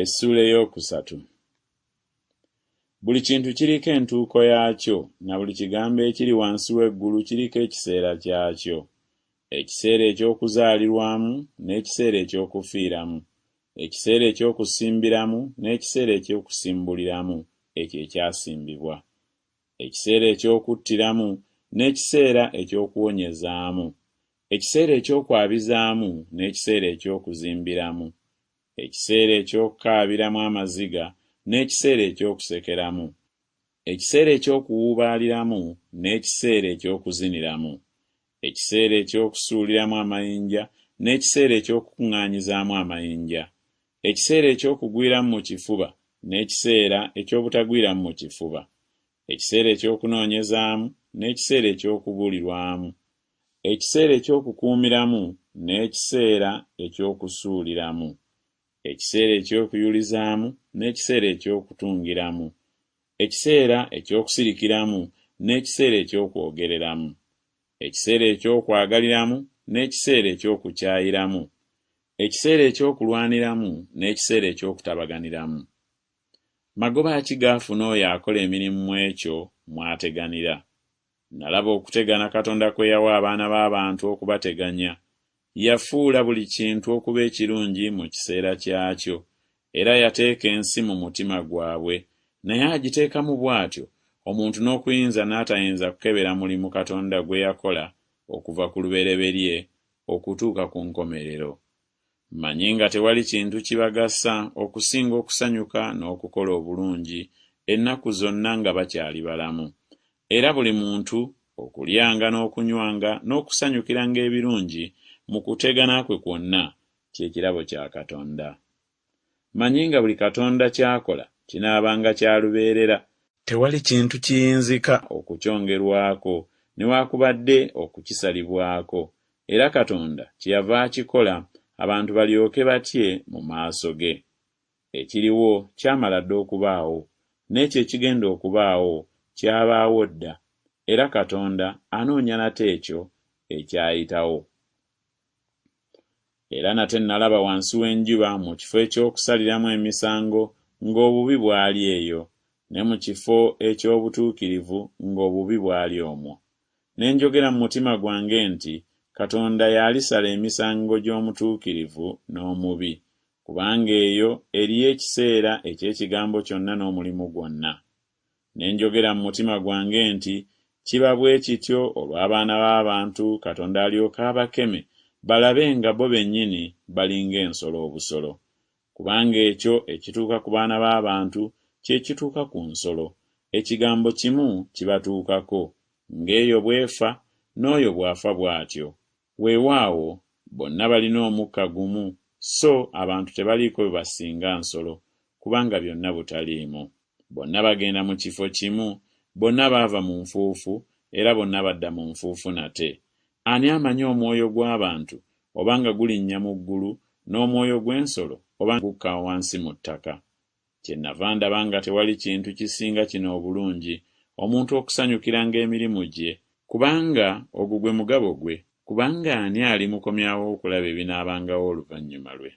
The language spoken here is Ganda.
Essula ey'okusatu. Buli kintu kiriko entuuko yaakyo, na buli kigambo ekiri wansi w'eggulu kiriko ekiseera kyakyo. Ekiseera eky'okuzaalirwamu n'ekiseera eky'okufiiramu, ekiseera eky'okusimbiramu n'ekiseera eky'okusimbuliramu ekyo ekyasimbibwa, ekiseera eky'okuttiramu n'ekiseera eky'okuwonyezaamu, ekiseera eky'okwabizaamu n'ekiseera eky'okuzimbiramu, ekiseera eky'okukaabiramu amaziga n'ekiseera eky'okusekeramu, ekiseera eky'okuwuubaaliramu n'ekiseera eky'okuziniramu, ekiseera eky'okusuuliramu amayinja n'ekiseera eky'okukuŋŋaanyizaamu amayinja, ekiseera eky'okugwiramu mu kifuba n'ekiseera eky'obutagwiramu mu kifuba, ekiseera eky'okunoonyezaamu n'ekiseera eky'okubuulirwamu, ekiseera eky'okukuumiramu n'ekiseera eky'okusuuliramu, ekiseera eky'okuyulizaamu n'ekiseera eky'okutungiramu, ekiseera eky'okusirikiramu n'ekiseera eky'okwogereramu, ekiseera eky'okwagaliramu n'ekiseera eky'okukyayiramu, ekiseera eky'okulwaniramu n'ekiseera eky'okutabaganiramu. Magoba ki gaafuna oyo akola emirimu mu ekyo mw'ateganira? Nalaba okutegana Katonda kwe yawa abaana b'abantu okubateganya. Yafuula buli kintu okuba ekirungi mu kiseera kyakyo, era yateeka ensi mu mutima gwabwe, naye agiteekamu bw'atyo, omuntu n'okuyinza n'atayinza kukebera mulimu Katonda gwe yakola okuva ku lubereberye okutuuka ku nkomerero. Mmanyi nga tewali kintu kibagasa okusinga okusanyuka n'okukola obulungi ennaku zonna nga bakyali balamu, era buli muntu okulyanga n'okunywanga n'okusanyukiranga ebirungi mu kutegana kwe kwonna ky'ekirabo kya Katonda. Mmanyi nga buli Katonda ky'akola kinaabanga kya lubeerera, tewali kintu kiyinzika okukyongerwako newaakubadde okukisalibwako, era Katonda kyeyava akikola abantu balyoke batye mu maaso ge. Ekiriwo kyamala dda okubaawo, n'ekyo ekigenda okubaawo kyabaawo dda, era Katonda anoonya nate ekyo ekyayitawo. Era nate nalaba wansi w'enjuba mu kifo eky'okusaliramu emisango ng'obubi bwali eyo, ne mu kifo eky'obutuukirivu ng'obubi bwali omwo. Ne njogera mu mutima gwange nti Katonda y'alisala emisango gy'omutuukirivu n'omubi, kubanga eyo eriyo ekiseera eky'ekigambo kyonna n'omulimu gwonna. Ne njogera mu mutima gwange nti kiba bwe kityo olw'abaana b'abantu Katonda alyoke abakeme, balabe nga bo bennyini balinga ensolo obusolo. Kubanga ekyo ekituuka ku baana b'abantu kye kituuka ku nsolo, ekigambo kimu kibatuukako, ng'eyo bw'efa n'oyo bw'afa bw'atyo. Weewaawo bonna balina omukka gumu, so abantu tebaliiko bye basinga nsolo, kubanga byonna butaliimu. Bonna bagenda mu kifo kimu, bonna baava mu nfuufu, era bonna badda mu nfuufu nate. Ani amanyi omwoyo gw'abantu obanga gulinnya mu ggulu, n'omwoyo gw'ensolo oba gukka wansi mu ttaka? Kyennava ndaba nga tewali kintu kisinga kino obulungi omuntu okusanyukiranga emirimu gye, kubanga ogwo gwe mugabo gwe, kubanga ani alimukomyawo okulaba ebinaabangawo oluvannyuma lwe?